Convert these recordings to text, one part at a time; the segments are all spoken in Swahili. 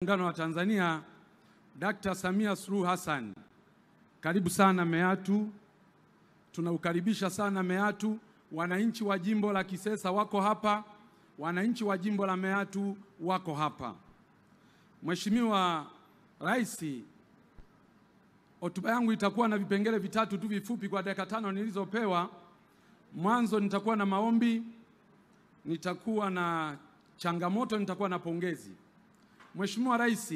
Muungano wa Tanzania, Dr. Samia Suluhu Hassan. Karibu sana Meatu. Tunaukaribisha sana Meatu. Wananchi wa jimbo la Kisesa wako hapa. Wananchi wa jimbo la Meatu wako hapa. Mheshimiwa Rais, hotuba yangu itakuwa na vipengele vitatu tu vifupi kwa dakika 5 nilizopewa. Mwanzo nitakuwa na maombi, nitakuwa na changamoto, nitakuwa na pongezi. Mheshimiwa Rais,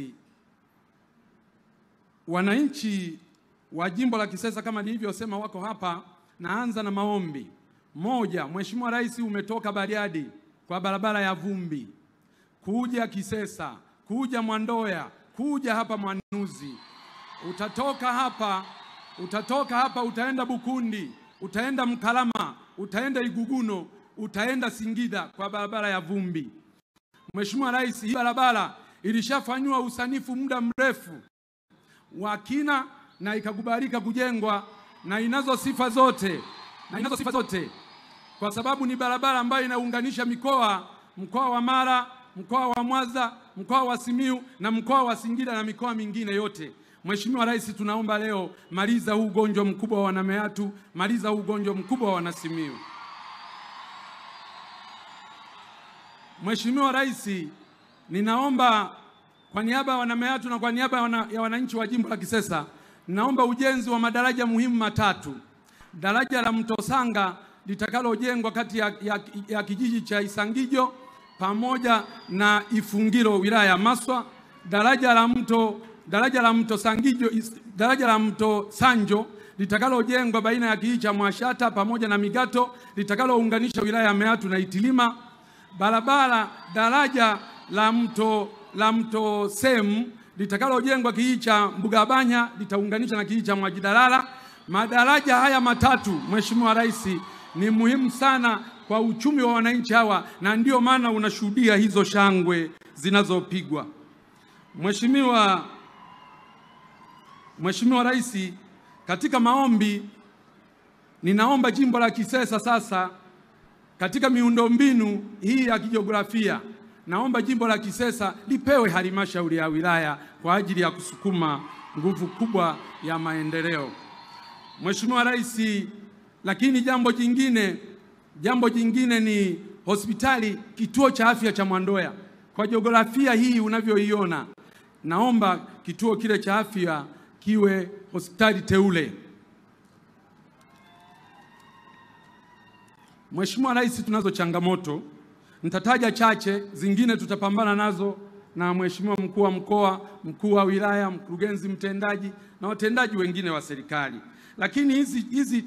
wananchi wa jimbo la Kisesa kama nilivyosema wako hapa. Naanza na maombi. Moja, Mheshimiwa Rais, umetoka Bariadi kwa barabara ya vumbi kuja Kisesa, kuja Mwandoya, kuja hapa Mwanuzi. Utatoka hapa utaenda Bukundi, utaenda Mkalama, utaenda Iguguno, utaenda Singida kwa barabara ya vumbi. Mheshimiwa Rais, hii barabara ilishafanywa usanifu muda mrefu wa kina na ikakubalika kujengwa na inazo sifa zote. Kwa sababu ni barabara ambayo inaunganisha mkoa wa Mara, mkoa wa Mwanza, mkoa wa Simiyu na mkoa wa Singida na mikoa mingine yote. Mheshimiwa Rais, tunaomba leo maliza huu ugonjwa mkubwa wa Wanameatu, maliza huu ugonjwa mkubwa wa Wanasimiyu. Mheshimiwa Rais, ninaomba kwa niaba ya Wanameatu na kwa niaba ya wananchi wa jimbo la Kisesa, naomba ujenzi wa madaraja muhimu matatu. Daraja la Mto Sanga litakalojengwa kati ya kijiji cha Isangijo pamoja na Ifungiro wilaya ya Maswa. Daraja la Mto Sanjo litakalojengwa baina ya kijiji cha Mwashata pamoja na Migato litakalounganisha wilaya ya Meatu na Itilima. Daraja la Mto Semu litakalojengwa kijiji cha Mbugabanya litaunganisha na kijiji cha Mwajidalala. Madaraja haya matatu, Mheshimiwa Rais, ni muhimu sana kwa uchumi wa wananchi hawa na ndio maana unashuhudia hizo shangwe zinazopigwa. Mheshimiwa Rais, katika maombi ninaomba jimbo la Kisesa sasa katika miundombinu hii ya kijiografia, naomba jimbo la Kisesa lipewe halmashauri ya wilaya kwa ajili ya kusukuma nguvu kubwa ya maendeleo. Mheshimiwa Rais, lakini jambo jingine ni hospitali, kituo cha afya cha Mwandoya. Kwa jiografia hii unavyoiona, naomba kituo kile cha afya kiwe hospitali teule. Mheshimiwa Rais, tunazo changamoto, nitataja chache, zingine tutapambana nazo na Mheshimiwa mkuu wa mkoa, mkuu wa wilaya, mkurugenzi mtendaji na watendaji wengine wa serikali. Lakini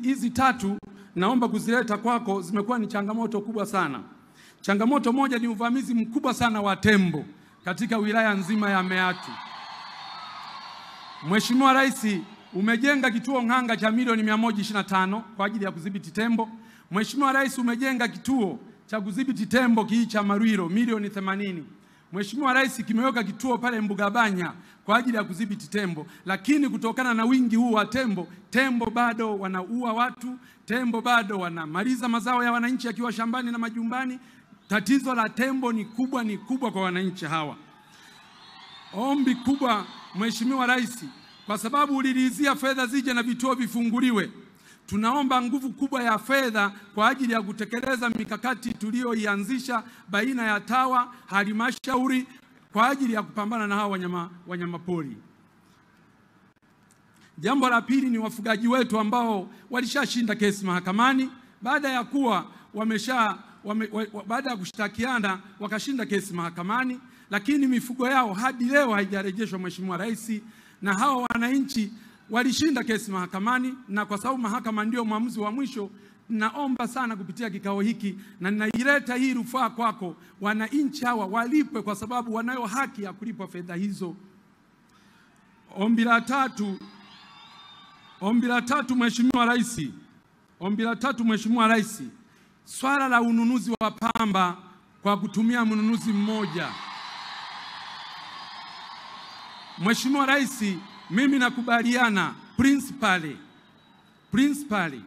hizi tatu naomba kuzileta kwako, zimekuwa ni changamoto kubwa sana. Changamoto moja ni uvamizi mkubwa sana wa tembo katika wilaya nzima ya Meatu. Mheshimiwa Rais, umejenga kituo Ng'anga cha milioni 125 kwa ajili ya kudhibiti tembo. Mheshimiwa Rais, umejenga kituo cha kudhibiti tembo kijiji cha Marwiro milioni 80. Mheshimiwa Rais, kimeweka kituo pale Mbugabanya kwa ajili ya kudhibiti tembo, lakini kutokana na wingi huu wa tembo bado wanaua watu, tembo bado wanamaliza mazao ya wananchi akiwa shambani na majumbani. Tatizo la tembo ni kubwa kwa wananchi hawa. Ombi kubwa Mheshimiwa Rais, kwa sababu uliridhia fedha zije na vituo vifunguliwe, tunaomba nguvu kubwa ya fedha kwa ajili ya kutekeleza mikakati tuliyoianzisha baina ya TAWA, halmashauri kwa ajili ya kupambana na hawa wanyama pori. Jambo la pili ni wafugaji wetu ambao walishashinda kesi mahakamani baada ya kushtakiana wakashinda kesi mahakamani, lakini mifugo yao hadi leo haijarejeshwa Mheshimiwa Rais, na hao wananchi walishinda kesi mahakamani, na kwa sababu mahakama ndio mwamuzi wa mwisho, naomba sana kupitia kikao hiki na ninaileta hii rufaa kwako, wananchi hawa walipwe kwa sababu wanayo haki ya kulipwa fedha hizo. Ombi la tatu Mheshimiwa Rais, swala la ununuzi wa pamba kwa kutumia mnunuzi mmoja. Mheshimiwa Rais, mimi nakubaliana principally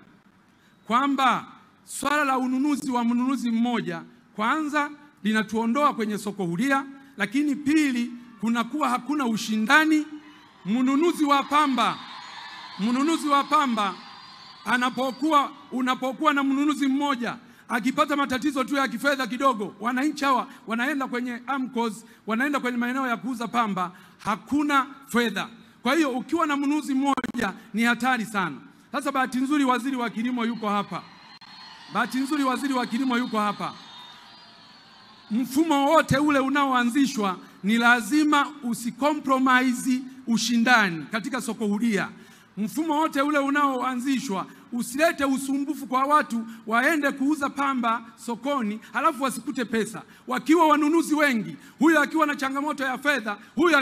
kwamba swala la ununuzi wa mnunuzi mmoja kwanza linatuondoa kwenye soko huria, lakini pili kunakuwa hakuna ushindani. Mnunuzi wa pamba unapokuwa na mnunuzi mmoja akipata matatizo tu ya kifedha kidogo, wananchi hawa wanaenda kwenye AMCOS, wanaenda kwenye maeneo ya kuuza pamba, hakuna fedha. Kwa hiyo ukiwa na mnunuzi mmoja ni hatari sana. Sasa bahati nzuri waziri wa kilimo yuko hapa. Mfumo wote ule unaoanzishwa ni lazima usicompromise ushindani katika soko huria. Mfumo wote ule unaoanzishwa usilete usumbufu kwa watu waende kuuza pamba sokoni halafu wasikute pesa. Wakiwa wanunuzi wengi, huyu akiwa na changamoto ya fedha, huyu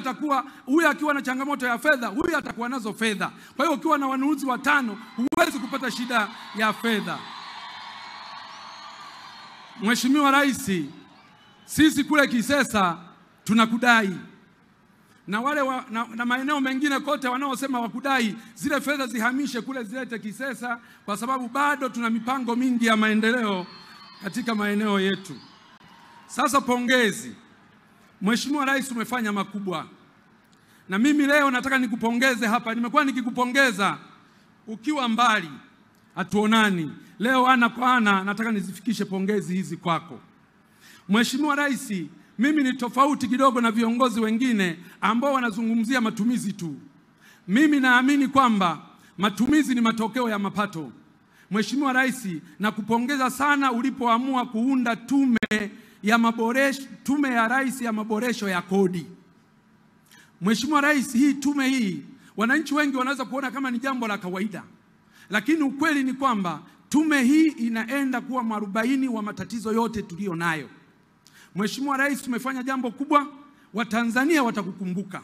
atakuwa nazo fedha. Kwa hiyo ukiwa na wanunuzi 5 huwezi kupata shida ya fedha. Mheshimiwa Rais, sisi kule Kisesa tunakudai. Na wale na maeneo mengine kote wanaosema wakudai, zile fedha zihamishe kule zilete Kisesa, kwa sababu bado tuna mipango mingi ya maendeleo katika maeneo yetu. Sasa pongezi. Mheshimiwa Rais, umefanya makubwa. Na mimi leo nataka nikupongeze hapa. Nimekuwa nikikupongeza ukiwa mbali, hatuonani. Leo ana kwa ana nataka nizifikishe pongezi hizi kwako. Mheshimiwa Rais, mimi ni tofauti kidogo na viongozi wengine ambao wanazungumzia matumizi tu. Mimi naamini kwamba matumizi ni matokeo ya mapato. Mheshimiwa Rais, nakupongeza sana ulipoamua kuunda tume ya Rais ya maboresho ya kodi. Mheshimiwa Rais, hii tume hii wananchi wengi wanaweza kuona kama ni jambo la kawaida, lakini ukweli ni kwamba tume hii inaenda kuwa mwarobaini wa matatizo yote tulio nayo. Mheshimiwa Rais, umefanya jambo kubwa, Watanzania watakukumbuka.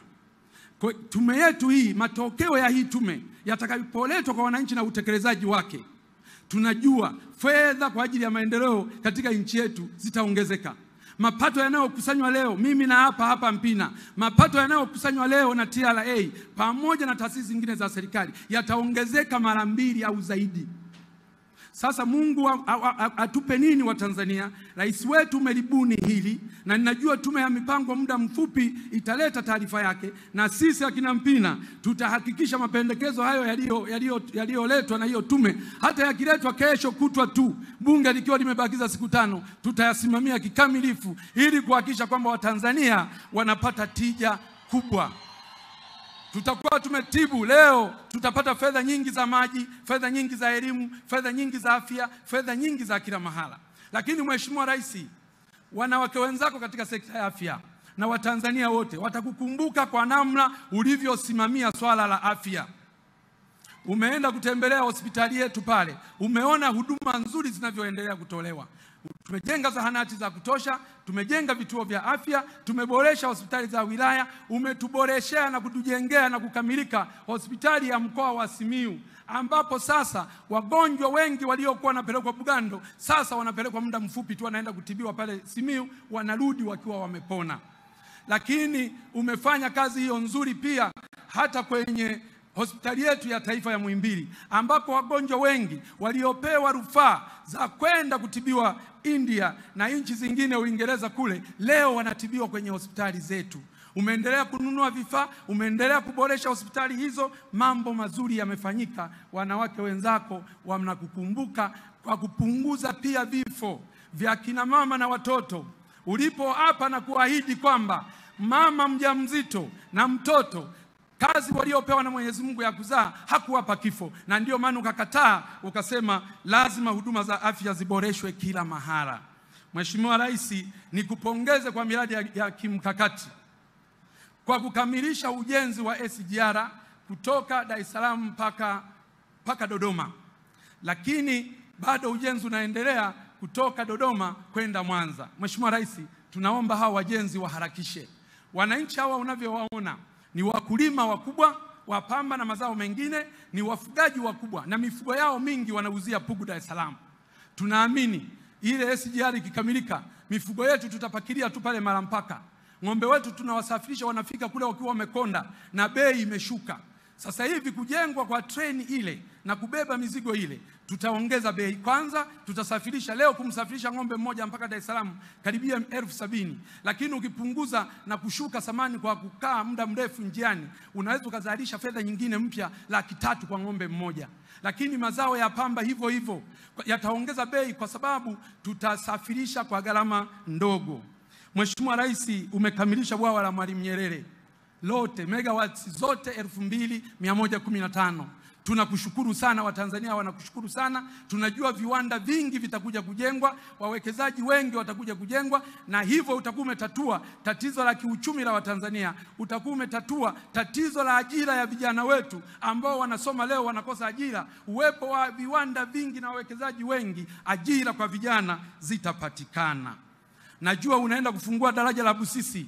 Kwa tume yetu hii, matokeo ya hii tume yatakapoletwa kwa wananchi na utekelezaji wake, tunajua fedha kwa ajili ya maendeleo katika nchi yetu zitaongezeka. Mapato yanayokusanywa leo, mimi na hapa Mpina, mapato yanayokusanywa leo na TRA pamoja na taasisi zingine za serikali yataongezeka mara 2 au zaidi. Sasa Mungu atupe nini wa Tanzania? Rais wetu umelibuni hili, na ninajua tume ya mipango muda mfupi italeta taarifa yake, na sisi akina Mpina tutahakikisha mapendekezo hayo yaliyoletwa na hiyo tume, hata yakiletwa kesho kutwa tu, bunge likiwa limebakiza siku 5, tutayasimamia kikamilifu ili kuhakikisha kwamba Watanzania wanapata tija kubwa. Tutakuwa tumetibu leo, tutapata fedha nyingi za maji, fedha nyingi za elimu, fedha nyingi za afya, fedha nyingi za kila mahala. Lakini Mheshimiwa Rais, wanawake wenzako katika sekta ya afya na Watanzania wote watakukumbuka kwa namna ulivyosimamia swala la afya. Umeenda kutembelea hospitali yetu pale, umeona huduma nzuri zinavyoendelea kutolewa. Tumejenga zahanati za kutosha, tumejenga vituo vya afya, tumeboresha hospitali za wilaya, umetuboreshea na kutujengea na kukamilika hospitali ya mkoa wa Simiyu, ambapo sasa wagonjwa wengi waliokuwa wanapelekwa Bugando sasa wanapelekwa muda mfupi tu, wanaenda kutibiwa pale Simiyu, wanarudi wakiwa wamepona. Lakini umefanya kazi hiyo nzuri pia hata kwenye hospitali yetu ya taifa ya Muhimbili, ambapo wagonjwa wengi waliopewa rufaa za kwenda kutibiwa India na nchi zingine, Uingereza kule, leo wanatibiwa kwenye hospitali zetu. Umeendelea kununua vifaa, umeendelea kuboresha hospitali hizo, mambo mazuri yamefanyika. Wanawake wenzako wanakukumbuka kwa kupunguza pia vifo vya kina mama na watoto. Ulipo hapa na kuahidi kwamba mama mjamzito na mtoto kazi waliopewa na Mwenyezi Mungu ya kuzaa hakuwapa kifo, na ndio maana ukakataa, ukasema lazima huduma za afya ziboreshwe kila mahala. Mheshimiwa Rais, nikupongeze kwa miradi ya kimkakati kwa kukamilisha ujenzi wa SGR kutoka Dar es Salaam mpaka Dodoma, lakini bado ujenzi unaendelea kutoka Dodoma kwenda Mwanza. Mheshimiwa Rais, tunaomba hawa wajenzi waharakishe. Wananchi hawa unavyowaona ni wakulima wakubwa wa pamba na mazao mengine, ni wafugaji wakubwa na mifugo yao mingi wanauzia Pugu Dar es Salaam. Tunaamini ile SGR ikikamilika, mifugo yetu tutapakilia tu pale Malampaka. Ng'ombe wetu tunawasafirisha wanafika kule wakiwa wamekonda na bei imeshuka. Sasa hivi kujengwa kwa treni ile na kubeba mizigo ile, tutaongeza bei. Kwanza tutasafirisha, leo kumsafirisha ng'ombe mmoja mpaka Dar es Salaam karibia 70,000, lakini ukipunguza na kushuka samani kwa kukaa muda mrefu njiani, unaweza ukazalisha fedha nyingine mpya 300,000 kwa ng'ombe mmoja. Lakini mazao ya pamba hivyo hivyo yataongeza bei kwa sababu tutasafirisha kwa gharama ndogo. Mheshimiwa Rais, umekamilisha bwawa la Mwalimu Nyerere lote, megawatts zote 2115. Tunakushukuru sana, Watanzania wanakushukuru sana. Tunajua viwanda vingi vitakuja kujengwa, wawekezaji wengi watakuja kujengwa, na hivyo utakuwa umetatua tatizo la kiuchumi la Watanzania. Utakuwa umetatua tatizo la ajira ya vijana wetu ambao wanasoma leo wanakosa ajira. Uwepo wa viwanda vingi na wawekezaji wengi, ajira kwa vijana zitapatikana. Najua unaenda kufungua daraja la Busisi,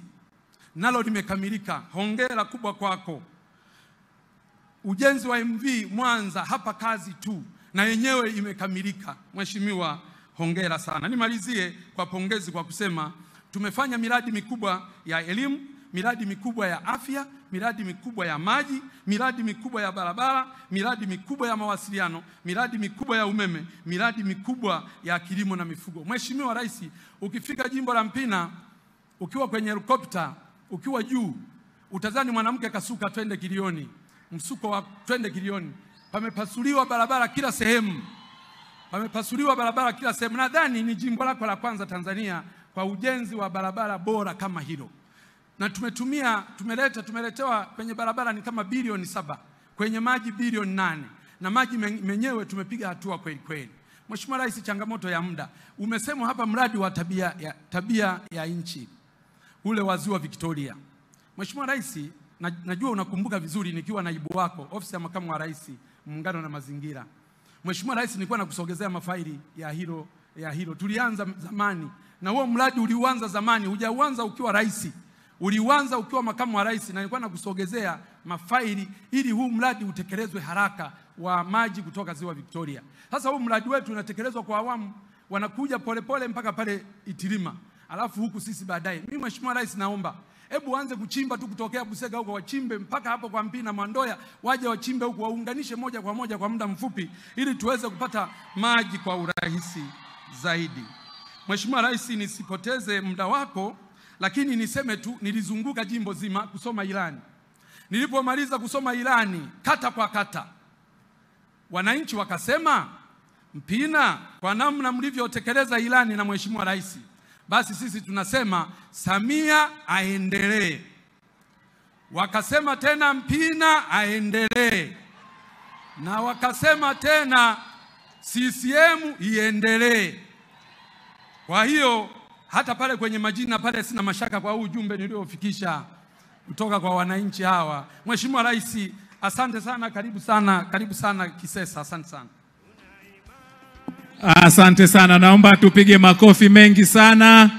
nalo limekamilika. Hongera kubwa kwako. Ujenzi wa MV Mwanza hapa kazi tu, na yenyewe imekamilika. Mheshimiwa, hongera sana. Nimalizie kwa pongezi kwa kusema tumefanya miradi mikubwa ya elimu, miradi mikubwa ya afya, miradi mikubwa ya maji, miradi mikubwa ya barabara, miradi mikubwa ya mawasiliano, miradi mikubwa ya umeme, miradi mikubwa ya kilimo na mifugo. Mheshimiwa Rais, ukifika jimbo la Mpina, ukiwa kwenye helikopta, ukiwa juu, utazani mwanamke kasuka twende Kilioni. Msuko wa twende Kilioni. Pamepasuliwa barabara kila sehemu. Pamepasuliwa barabara kila sehemu. Nadhani ni jimbo lako la kwanza Tanzania kwa ujenzi wa barabara bora kama hilo. Na tumeletewa kwenye barabara ni kama bilioni 7, kwenye maji bilioni 8, na maji menyewe tumepiga hatua kweli kweli. Mheshimiwa Rais, changamoto ya muda. Umesema hapa mradi wa tabia ya nchi ule wa Ziwa Victoria. Mheshimiwa Rais, najua unakumbuka vizuri nikiwa naibu wako ofisi ya makamu wa rais muungano na mazingira. Mheshimiwa Rais, nilikuwa nakusogezea mafaili ya hilo. Tulianza zamani, na huo mradi uliuanza zamani, hujauanza ukiwa rais. Uliuanza ukiwa makamu wa rais, na nilikuwa nakusogezea mafaili ili huu mradi utekelezwe haraka wa maji kutoka Ziwa Victoria. Sasa huu mradi wetu unatekelezwa kwa awamu, wanakuja polepole mpaka pale Itilima. Alafu huku sisi baadaye. Mimi Mheshimiwa Rais, naomba hebu anze kuchimba tu kutokea Busega huko, wachimbe mpaka hapo kwa Mpina Mwandoya, waje wachimbe huko, waunganishe moja kwa moja kwa muda mfupi ili tuweze kupata maji kwa urahisi zaidi. Mheshimiwa Rais, nisipoteze muda wako, lakini niseme tu nilizunguka jimbo zima kusoma ilani. Nilipomaliza kusoma ilani kata kwa kata, wananchi wakasema, Mpina, kwa namna mlivyotekeleza ilani na Mheshimiwa Rais, basi sisi tunasema Samia aendelee. Wakasema tena Mpina aendelee. Na wakasema tena CCM iendelee. Kwa hiyo hata pale kwenye majina pale sina mashaka kwa ujumbe niliofikisha kutoka kwa wananchi hawa. Mheshimiwa Rais, asante sana, karibu sana Kisesa, asante sana. Asante sana, naomba tupige makofi mengi sana.